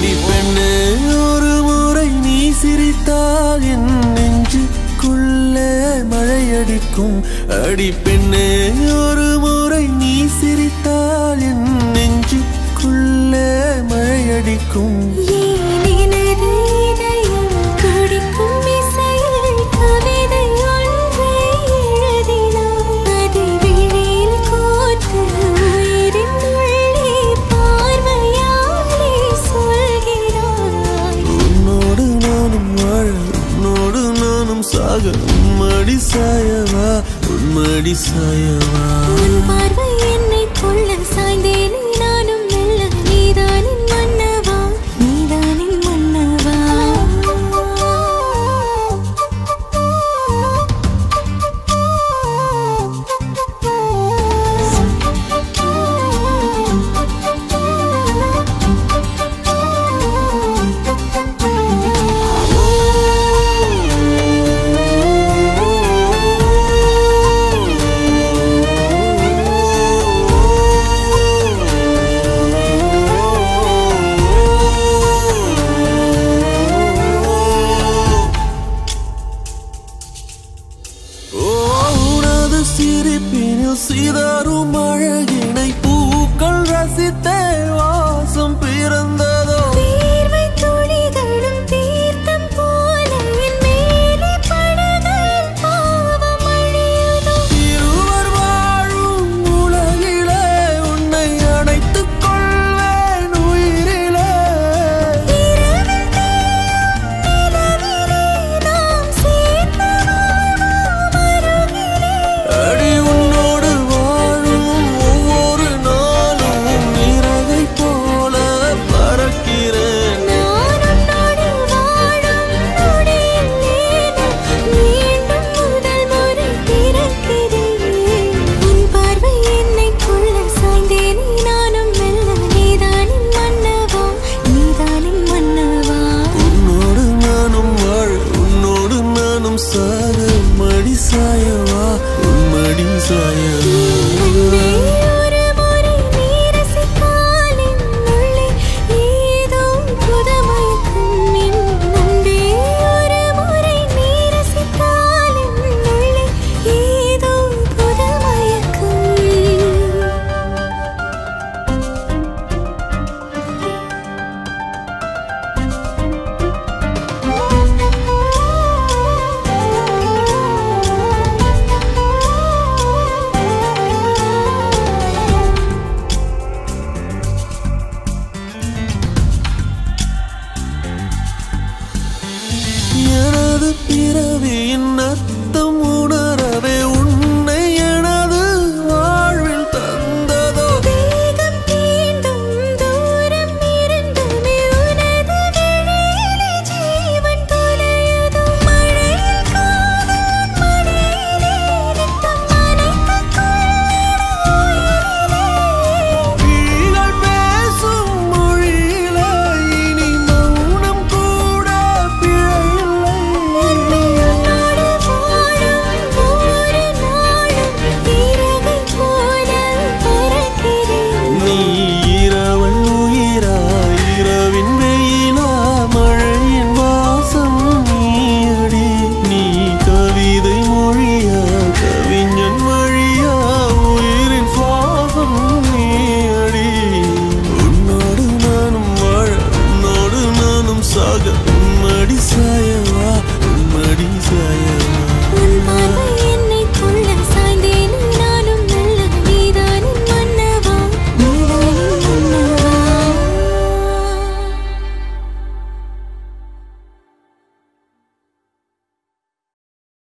அடி பெண்ணே ஒரு முறை நீ சிரித்தால் என் நெஞ்சுக்குள்ளே மழையடிக்கும் அடி பெண்ணே ஒரு முறை நீ சிரித்தால் என் நெஞ்சுக்குள்ளே மழையடிக்கும் உன்மடி சாயவா உன்மடி சாயவா உன் பார்வை என்னை கொள்ள சாய்ந்தேனே நானும் மெல்ல நீதானின் மன்னவா நீதானின் மன்னவா சிரிப்பினில் சிதறும் அழகினை பூக்கள் ரசித்தே வாசம் பிறந்ததோ தீர்வை துளிகளும் தீர்த்தம் போல என் மேலே படுகையில் பாவம் அழியுதோ இருவர் வாழும் உலகிலே உன்னை அணைத்துக் கொள்வேன் உயிரிலே இரவில் தேயும் நிலவிலே நாம் சேர்ந்து வாழ்வோம் அருகிலே அடி உன்னோடு வாழும் ஒவ்வொரு நாளும் இறகை போல பறக்கிறேன் நான் உன்னோடு வாழும் நொடியில் மீண்டும் முதல் முறை பிறக்கிறேன் உன் பார்வை என்னை கொள்ள சாய்ந்தேனே நானும் மெல்ல நீதானின் மன்னவா நீதானின் மன்னவா உன்னோடு நானும் வாழ உன்னோடு நானும் சாக மடி சாயவா உன்மடி சாயவா அன்பே ஒரு முறை நீ ரசித்தால் என் உள்ளே ஏதோ புதுமயக்கம் என் அன்பே ஒரு முறை நீ ரசித்தால் என் உள்ளே ஏதோ புதுமயக்கம் எனது பிறவியின் அர்த்தம் உணரவே உன்னை எனது வாழ்வில் தந்ததோ தேகம் தீண்டும் தூரம் இருந்துமே உனது விழியிலே ஜீவன் தொலையுதோ மழையில் காதல் மடியிலே ரத்தம் நனைத்துக் கொள்ளிட உயிரிலே விழிகள் பேசும் மொழியிலே இனி மௌனம் கூட பிழையில்லை உன்னோடு வாழும் ஒவ்வொரு நாளும் இறகை போல பறக்கிறேன் நீ இரவல் உயிரா இரவின் வெயிலா மழையின் வாசம் நீயடி நீ கவிதை மொழியா கவிஞன் வழியா உயிரின் சுவாசம் நீயடி உன்னோடு நானும் வாழ உன்னோடு நானும் சாக உன்மடி சாயவா உன்மடி சாயவா உன் பார்வை